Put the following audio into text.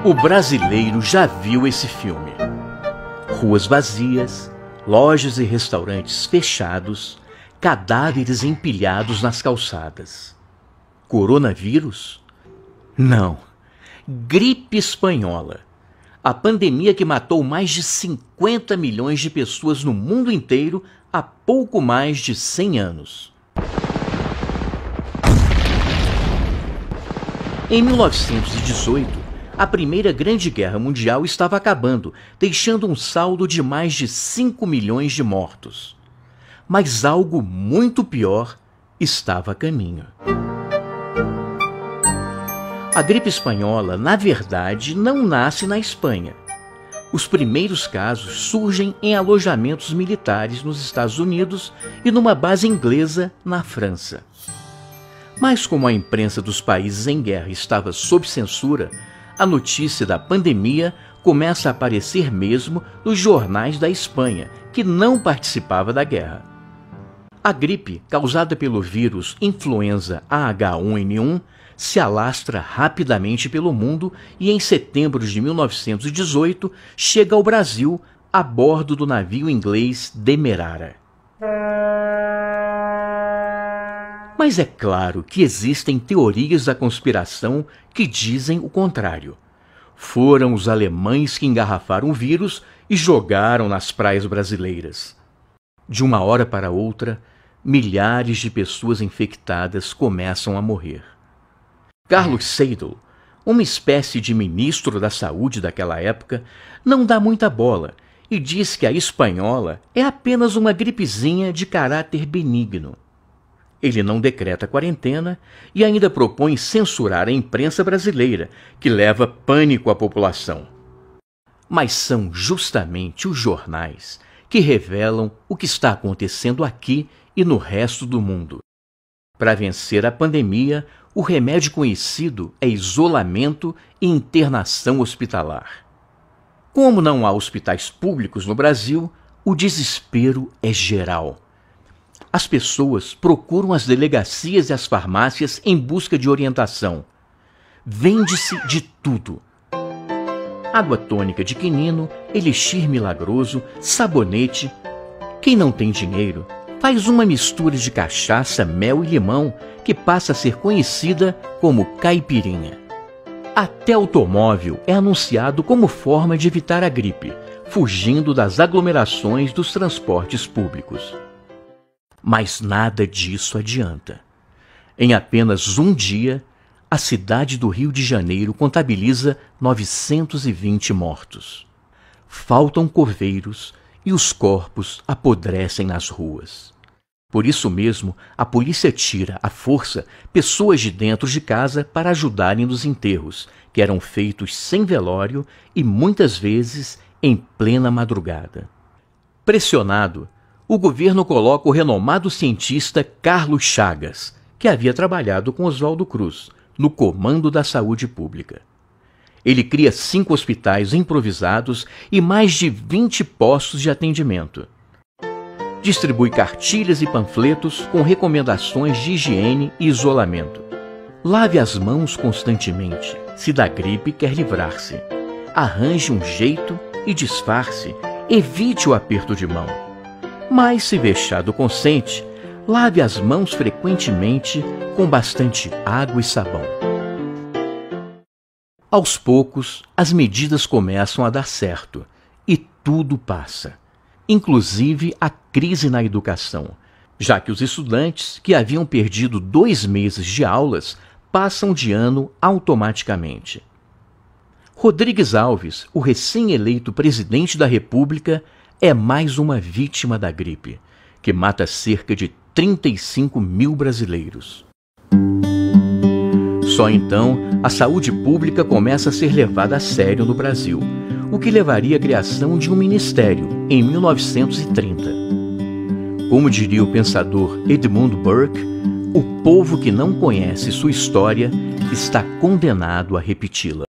O brasileiro já viu esse filme. Ruas vazias, lojas e restaurantes fechados, cadáveres empilhados nas calçadas. Coronavírus? Não. Gripe espanhola. A pandemia que matou mais de 50 milhões de pessoas no mundo inteiro há pouco mais de 100 anos. Em 1918, a Primeira Grande Guerra Mundial estava acabando, deixando um saldo de mais de 5 milhões de mortos. Mas algo muito pior estava a caminho. A gripe espanhola, na verdade, não nasce na Espanha. Os primeiros casos surgem em alojamentos militares nos Estados Unidos e numa base inglesa na França. Mas como a imprensa dos países em guerra estava sob censura, a notícia da pandemia começa a aparecer mesmo nos jornais da Espanha, que não participava da guerra. A gripe, causada pelo vírus influenza H1N1, se alastra rapidamente pelo mundo e em setembro de 1918 chega ao Brasil a bordo do navio inglês Demerara. Mas é claro que existem teorias da conspiração que dizem o contrário. Foram os alemães que engarrafaram o vírus e jogaram nas praias brasileiras. De uma hora para outra, milhares de pessoas infectadas começam a morrer. Carlos Seidel, uma espécie de ministro da saúde daquela época, não dá muita bola e diz que a espanhola é apenas uma gripezinha de caráter benigno. Ele não decreta quarentena e ainda propõe censurar a imprensa brasileira, que leva pânico à população. Mas são justamente os jornais que revelam o que está acontecendo aqui e no resto do mundo. Para vencer a pandemia, o remédio conhecido é isolamento e internação hospitalar. Como não há hospitais públicos no Brasil, o desespero é geral. As pessoas procuram as delegacias e as farmácias em busca de orientação. Vende-se de tudo. Água tônica de quinino, elixir milagroso, sabonete. Quem não tem dinheiro, faz uma mistura de cachaça, mel e limão que passa a ser conhecida como caipirinha. Até automóvel é anunciado como forma de evitar a gripe, fugindo das aglomerações dos transportes públicos. Mas nada disso adianta. Em apenas um dia, a cidade do Rio de Janeiro contabiliza 920 mortos. Faltam coveiros e os corpos apodrecem nas ruas. Por isso mesmo, a polícia tira à força pessoas de dentro de casa para ajudarem nos enterros, que eram feitos sem velório e muitas vezes em plena madrugada. Pressionado, o governo coloca o renomado cientista Carlos Chagas, que havia trabalhado com Oswaldo Cruz, no comando da saúde pública. Ele cria 5 hospitais improvisados e mais de 20 postos de atendimento. Distribui cartilhas e panfletos com recomendações de higiene e isolamento. Lave as mãos constantemente, se da gripe quer livrar-se. Arranje um jeito e disfarce, evite o aperto de mão. Mas, se vexado consente, lave as mãos frequentemente com bastante água e sabão. Aos poucos, as medidas começam a dar certo e tudo passa, inclusive a crise na educação, já que os estudantes que haviam perdido 2 meses de aulas passam de ano automaticamente. Rodrigues Alves, o recém-eleito presidente da República, é mais uma vítima da gripe, que mata cerca de 35 mil brasileiros. Só então, a saúde pública começa a ser levada a sério no Brasil, o que levaria à criação de um ministério em 1930. Como diria o pensador Edmund Burke, o povo que não conhece sua história está condenado a repeti-la.